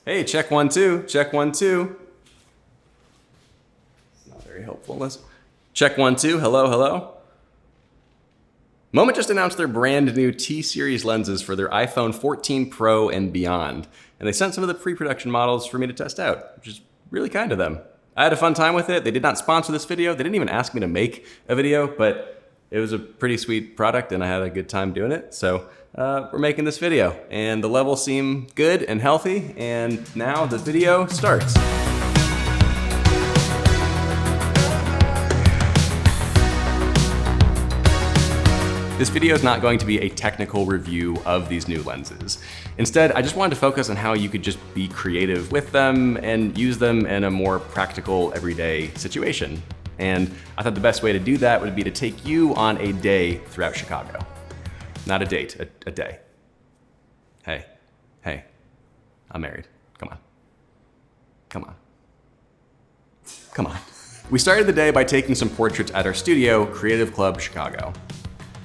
Hey, check 1, 2, check 1, 2. It's not very helpful. Let's check 1, 2, hello, hello. Moment just announced their brand new T-Series lenses for their iPhone 14 Pro and beyond. And they sent some of the pre-production models for me to test out, which is really kind of them. I had a fun time with it. They did not sponsor this video. They didn't even ask me to make a video, but it was a pretty sweet product and I had a good time doing it. So we're making this video and the levels seem good and healthy. And now the video starts. This video is not going to be a technical review of these new lenses. Instead, I just wanted to focus on how you could just be creative with them and use them in a more practical, everyday situation. And I thought the best way to do that would be to take you on a day throughout Chicago. Not a date, a day. Hey, I'm married. Come on. We started the day by taking some portraits at our studio, Creative Club Chicago.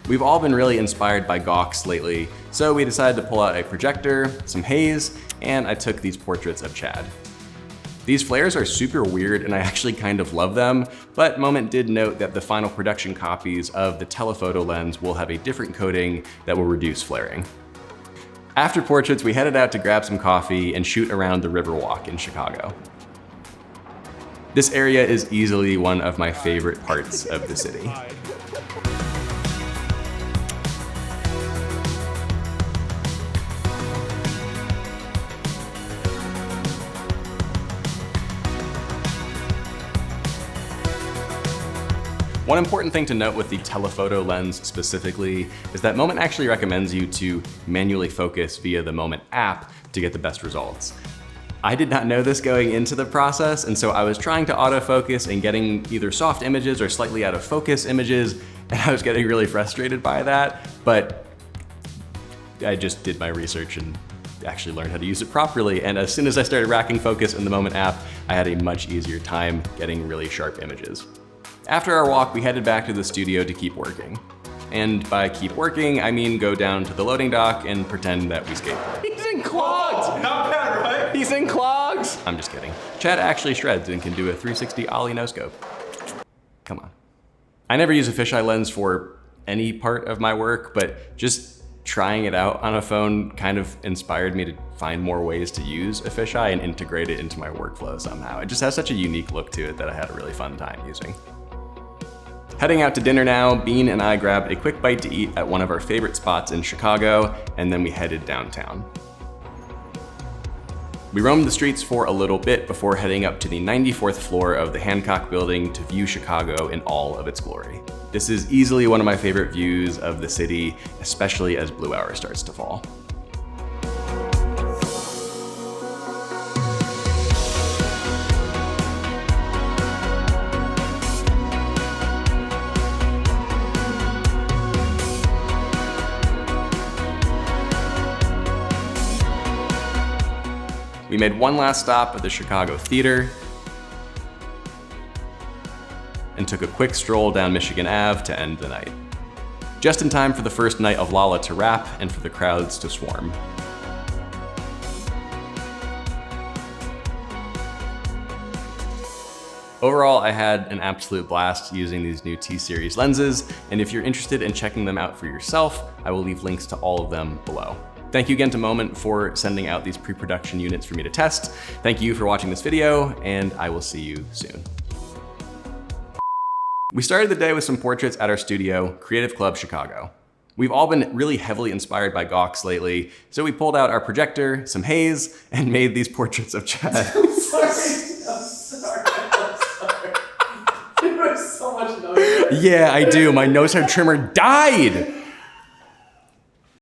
We've all been really inspired by gawks lately, so we decided to pull out a projector, some haze, and I took these portraits of Chad. These flares are super weird and I actually kind of love them, but Moment did note that the final production copies of the telephoto lens will have a different coating that will reduce flaring. After portraits, we headed out to grab some coffee and shoot around the Riverwalk in Chicago. This area is easily one of my favorite parts of the city. One important thing to note with the telephoto lens specifically is that Moment actually recommends you to manually focus via the Moment app to get the best results. I did not know this going into the process, and so I was trying to autofocus and getting either soft images or slightly out of focus images, and I was getting really frustrated by that, but I just did my research and actually learned how to use it properly, and as soon as I started racking focus in the Moment app, I had a much easier time getting really sharp images. After our walk, we headed back to the studio to keep working. And by keep working, I mean go down to the loading dock and pretend that we skateboard. He's in clogs! Oh, not bad, right? He's in clogs! I'm just kidding. Chad actually shreds and can do a 360 ollie no scope. Come on. I never use a fisheye lens for any part of my work, but just trying it out on a phone kind of inspired me to find more ways to use a fisheye and integrate it into my workflow somehow. It just has such a unique look to it that I had a really fun time using. Heading out to dinner now, Bean and I grabbed a quick bite to eat at one of our favorite spots in Chicago, and then we headed downtown. We roamed the streets for a little bit before heading up to the 94th floor of the Hancock Building to view Chicago in all of its glory. This is easily one of my favorite views of the city, especially as blue hour starts to fall. We made one last stop at the Chicago Theater and took a quick stroll down Michigan Ave to end the night. Just in time for the first night of Lala to wrap and for the crowds to swarm. Overall, I had an absolute blast using these new T-Series lenses, and if you're interested in checking them out for yourself, I will leave links to all of them below. Thank you again to Moment for sending out these pre-production units for me to test. Thank you for watching this video, and I will see you soon. We started the day with some portraits at our studio, Creative Club Chicago. We've all been really heavily inspired by gawks lately, so we pulled out our projector, some haze, and made these portraits of Chad. I'm sorry. There was so much noise. Yeah, I do. My nose hair trimmer died.